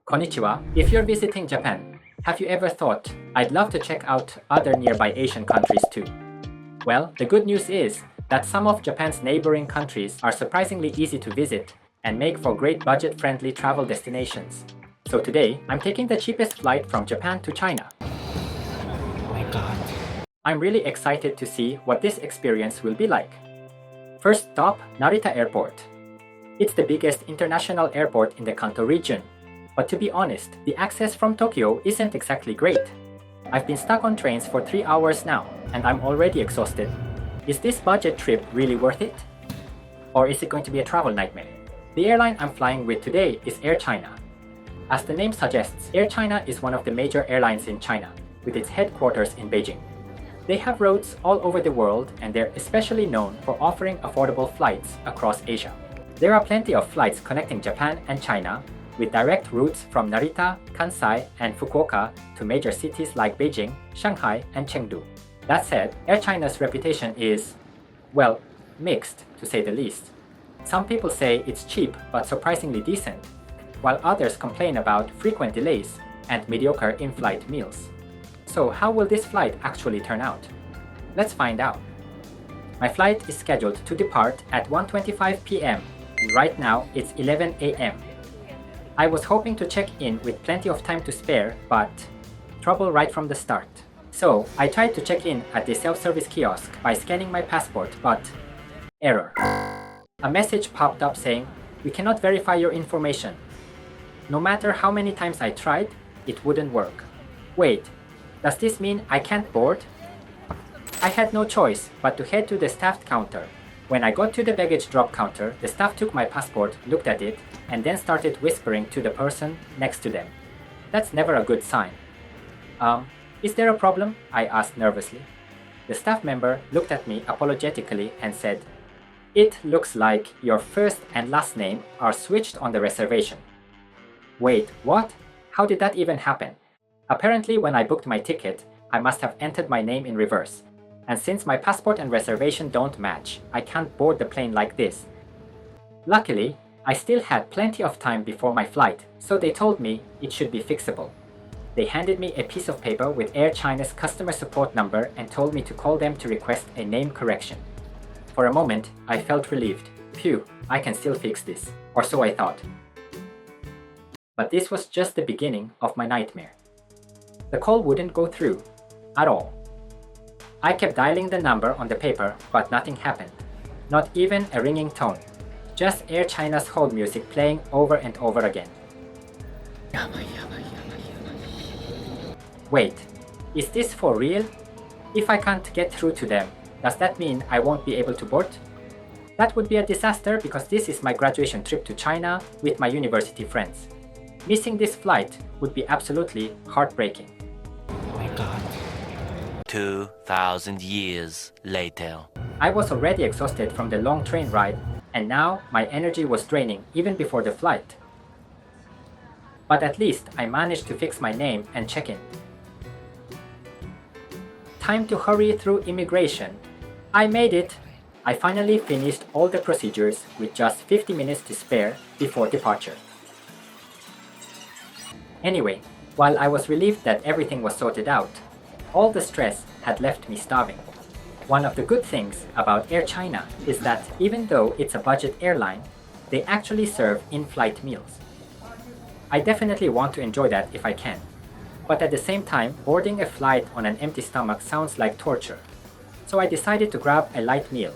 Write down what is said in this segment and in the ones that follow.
Konnichiwa. If you're visiting Japan, have you ever thought, I'd love to check out other nearby Asian countries too? Well, the good news is that some of Japan's neighboring countries are surprisingly easy to visit and make for great budget-friendly travel destinations. So today, I'm taking the cheapest flight from Japan to China. Oh my god. I'm really excited to see what this experience will be like. First stop, Narita Airport. It's the biggest international airport in the Kanto region. But to be honest, the access from Tokyo isn't exactly great. I've been stuck on trains for 3 hours now, and I'm already exhausted. Is this budget trip really worth it? Or is it going to be a travel nightmare? The airline I'm flying with today is Air China. As the name suggests, Air China is one of the major airlines in China, with its headquarters in Beijing. They have routes all over the world, and they're especially known for offering affordable flights across Asia. There are plenty of flights connecting Japan and China, with direct routes from Narita, Kansai, and Fukuoka to major cities like Beijing, Shanghai, and Chengdu. That said, Air China's reputation is, well, mixed to say the least. Some people say it's cheap but surprisingly decent, while others complain about frequent delays and mediocre in-flight meals. So how will this flight actually turn out? Let's find out. My flight is scheduled to depart at 1:25 p.m. and right now it's 11 a.m. I was hoping to check in with plenty of time to spare, but trouble right from the start. So I tried to check in at the self-service kiosk by scanning my passport, but error. A message popped up saying, "We cannot verify your information." No matter how many times I tried, it wouldn't work. Wait, does this mean I can't board? I had no choice but to head to the staffed counter. When I got to the baggage drop counter, the staff took my passport, looked at it, and then started whispering to the person next to them. That's never a good sign. Is there a problem? I asked nervously. The staff member looked at me apologetically and said, "It looks like your first and last name are switched on the reservation." Wait, what? How did that even happen? Apparently, when I booked my ticket, I must have entered my name in reverse. And since my passport and reservation don't match, I can't board the plane like this. Luckily, I still had plenty of time before my flight, so they told me it should be fixable. They handed me a piece of paper with Air China's customer support number and told me to call them to request a name correction. For a moment, I felt relieved. Phew, I can still fix this, or so I thought. But this was just the beginning of my nightmare. The call wouldn't go through at all. I kept dialing the number on the paper, but nothing happened. Not even a ringing tone. Just Air China's hold music playing over and over again. Wait, is this for real? If I can't get through to them, does that mean I won't be able to board? That would be a disaster because this is my graduation trip to China with my university friends. Missing this flight would be absolutely heartbreaking. Oh my god. 2,000 years later. I was already exhausted from the long train ride, and now my energy was draining even before the flight. But at least I managed to fix my name and check in. Time to hurry through immigration. I made it! I finally finished all the procedures with just 50 minutes to spare before departure. Anyway, while I was relieved that everything was sorted out, all the stress had left me starving. One of the good things about Air China is that even though it's a budget airline, they actually serve in-flight meals. I definitely want to enjoy that if I can. But at the same time, boarding a flight on an empty stomach sounds like torture. So I decided to grab a light meal.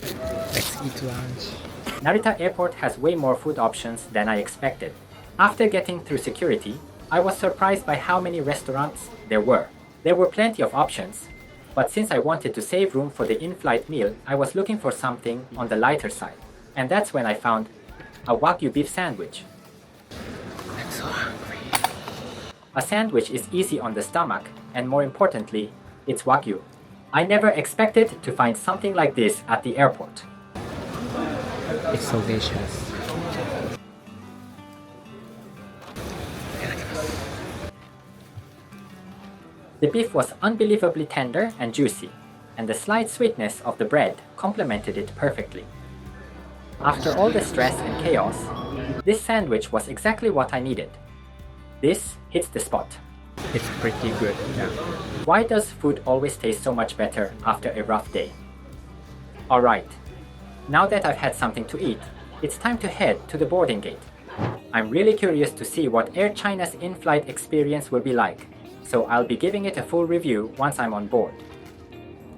Let's eat lunch. Narita Airport has way more food options than I expected. After getting through security, I was surprised by how many restaurants there were. There were plenty of options, but since I wanted to save room for the in-flight meal, I was looking for something on the lighter side. And that's when I found a Wagyu beef sandwich. I'm so hungry. A sandwich is easy on the stomach, and more importantly, it's Wagyu. I never expected to find something like this at the airport. It's so delicious. The beef was unbelievably tender and juicy, and the slight sweetness of the bread complemented it perfectly. After all the stress and chaos, this sandwich was exactly what I needed. This hits the spot. It's pretty good. Yeah. Why does food always taste so much better after a rough day? Alright, now that I've had something to eat, it's time to head to the boarding gate. I'm really curious to see what Air China's in-flight experience will be like, so I'll be giving it a full review once I'm on board.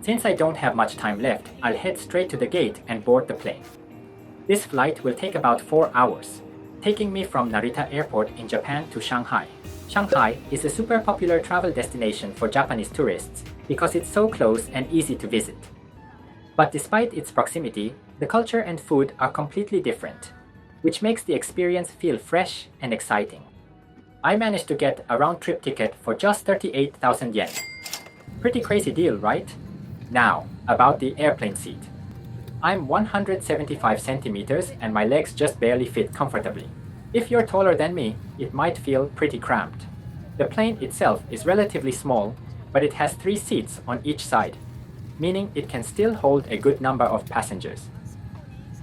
Since I don't have much time left, I'll head straight to the gate and board the plane. This flight will take about 4 hours, taking me from Narita Airport in Japan to Shanghai. Shanghai is a super popular travel destination for Japanese tourists because it's so close and easy to visit. But despite its proximity, the culture and food are completely different, which makes the experience feel fresh and exciting. I managed to get a round-trip ticket for just 38,000 yen. Pretty crazy deal, right? Now, about the airplane seat. I'm 175 centimeters and my legs just barely fit comfortably. If you're taller than me, it might feel pretty cramped. The plane itself is relatively small, but it has 3 seats on each side, meaning it can still hold a good number of passengers.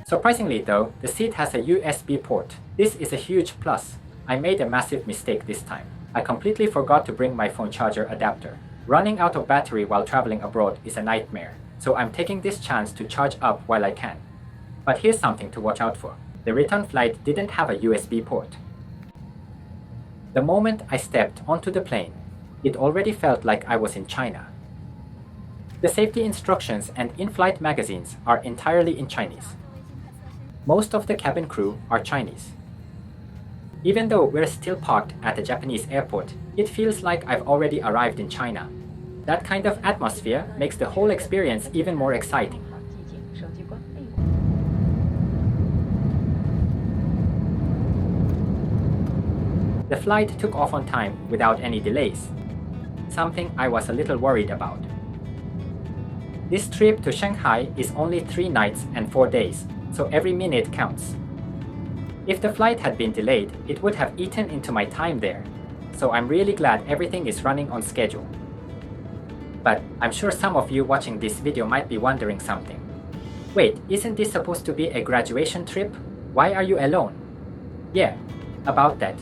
Surprisingly though, the seat has a USB port. This is a huge plus. I made a massive mistake this time. I completely forgot to bring my phone charger adapter. Running out of battery while traveling abroad is a nightmare, so I'm taking this chance to charge up while I can. But here's something to watch out for. The return flight didn't have a USB port. The moment I stepped onto the plane, it already felt like I was in China. The safety instructions and in-flight magazines are entirely in Chinese. Most of the cabin crew are Chinese. Even though we're still parked at a Japanese airport, it feels like I've already arrived in China. That kind of atmosphere makes the whole experience even more exciting. The flight took off on time without any delays, something I was a little worried about. This trip to Shanghai is only 3 nights and 4 days, so every minute counts. If the flight had been delayed, it would have eaten into my time there, so I'm really glad everything is running on schedule. But I'm sure some of you watching this video might be wondering something. Wait, isn't this supposed to be a graduation trip? Why are you alone? Yeah, about that.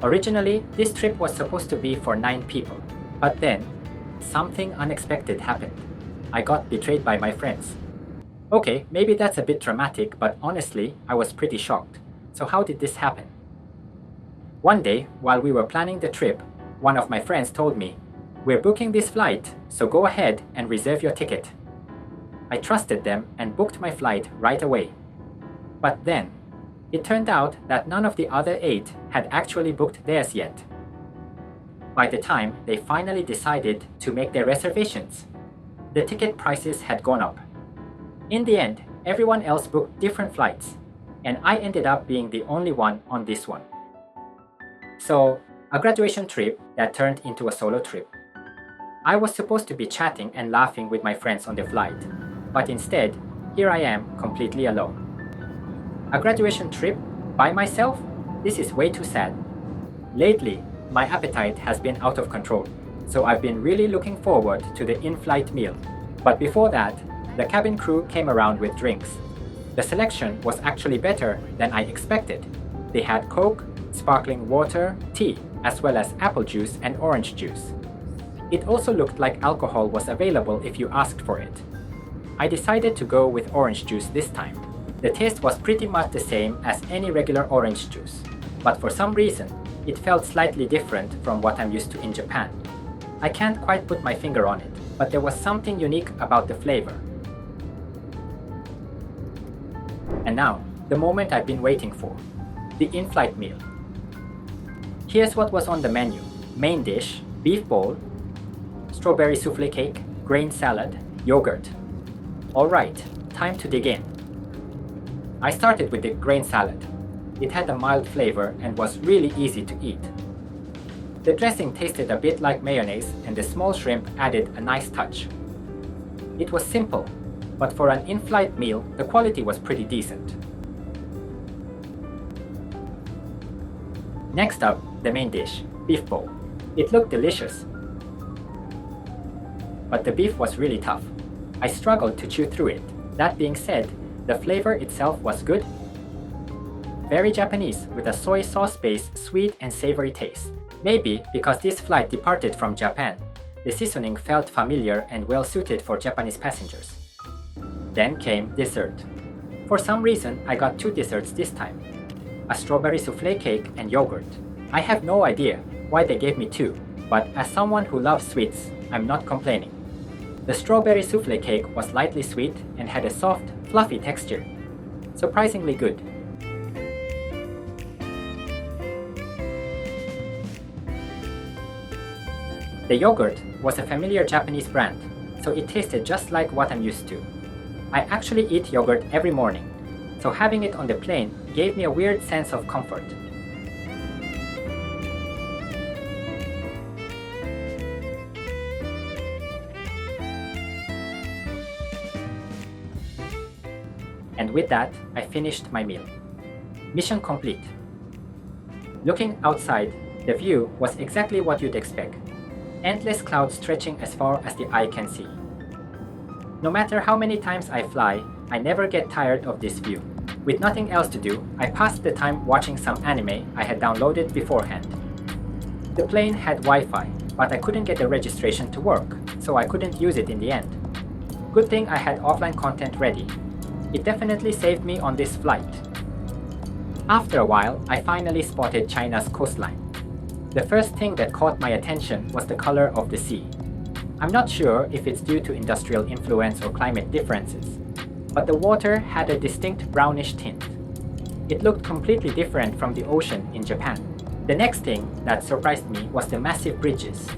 Originally, this trip was supposed to be for 9 people, but then something unexpected happened. I got betrayed by my friends. Okay, maybe that's a bit dramatic, but honestly, I was pretty shocked. So how did this happen? One day, while we were planning the trip, one of my friends told me, "We're booking this flight, so go ahead and reserve your ticket." I trusted them and booked my flight right away. But then, it turned out that none of the other 8 had actually booked theirs yet. By the time they finally decided to make their reservations, the ticket prices had gone up. In the end, everyone else booked different flights, and I ended up being the only one on this one. So, a graduation trip that turned into a solo trip. I was supposed to be chatting and laughing with my friends on the flight, but instead, here I am completely alone. A graduation trip by myself? This is way too sad. Lately, my appetite has been out of control, so I've been really looking forward to the in-flight meal. But before that, the cabin crew came around with drinks. The selection was actually better than I expected. They had Coke, sparkling water, tea, as well as apple juice and orange juice. It also looked like alcohol was available if you asked for it. I decided to go with orange juice this time. The taste was pretty much the same as any regular orange juice, but for some reason, it felt slightly different from what I'm used to in Japan. I can't quite put my finger on it, but there was something unique about the flavor. And now, the moment I've been waiting for, the in-flight meal. Here's what was on the menu. Main dish, beef bowl, strawberry souffle cake, grain salad, yogurt. Alright, time to dig in. I started with the grain salad. It had a mild flavor and was really easy to eat. The dressing tasted a bit like mayonnaise and the small shrimp added a nice touch. It was simple, but for an in-flight meal, the quality was pretty decent. Next up, the main dish, beef bowl. It looked delicious, but the beef was really tough. I struggled to chew through it. That being said, the flavor itself was good. Very Japanese with a soy sauce-based sweet and savory taste. Maybe because this flight departed from Japan, the seasoning felt familiar and well suited for Japanese passengers. Then came dessert. For some reason, I got 2 desserts this time. A strawberry souffle cake and yogurt. I have no idea why they gave me 2, but as someone who loves sweets, I'm not complaining. The strawberry souffle cake was lightly sweet and had a soft, fluffy texture. Surprisingly good. The yogurt was a familiar Japanese brand, so it tasted just like what I'm used to. I actually eat yogurt every morning, so having it on the plane gave me a weird sense of comfort. And with that, I finished my meal. Mission complete. Looking outside, the view was exactly what you'd expect. Endless clouds stretching as far as the eye can see. No matter how many times I fly, I never get tired of this view. With nothing else to do, I passed the time watching some anime I had downloaded beforehand. The plane had Wi-Fi, but I couldn't get the registration to work, so I couldn't use it in the end. Good thing I had offline content ready. It definitely saved me on this flight. After a while, I finally spotted China's coastline. The first thing that caught my attention was the color of the sea. I'm not sure if it's due to industrial influence or climate differences, but the water had a distinct brownish tint. It looked completely different from the ocean in Japan. The next thing that surprised me was the massive bridges.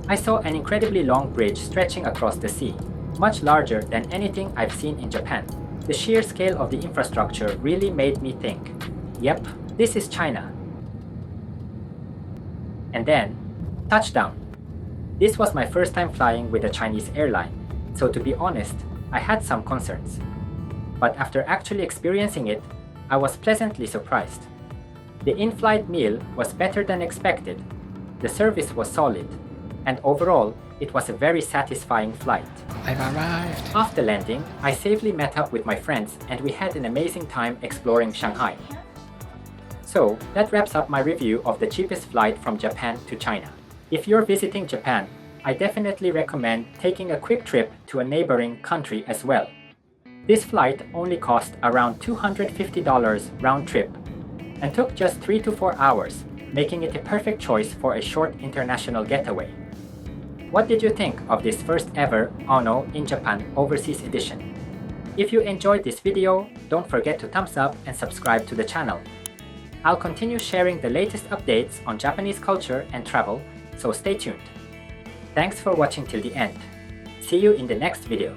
I saw an incredibly long bridge stretching across the sea, much larger than anything I've seen in Japan. The sheer scale of the infrastructure really made me think, yep, this is China. And then, touchdown. This was my first time flying with a Chinese airline, so to be honest, I had some concerns. But after actually experiencing it, I was pleasantly surprised. The in-flight meal was better than expected, the service was solid, and overall, it was a very satisfying flight. I've arrived. After landing, I safely met up with my friends and we had an amazing time exploring Shanghai. So, that wraps up my review of the cheapest flight from Japan to China. If you're visiting Japan, I definitely recommend taking a quick trip to a neighboring country as well. This flight only cost around $250 round trip and took just 3 to 4 hours, making it a perfect choice for a short international getaway. What did you think of this first ever Ono in Japan Overseas Edition? If you enjoyed this video, don't forget to thumbs up and subscribe to the channel. I'll continue sharing the latest updates on Japanese culture and travel, so stay tuned. Thanks for watching till the end. See you in the next video.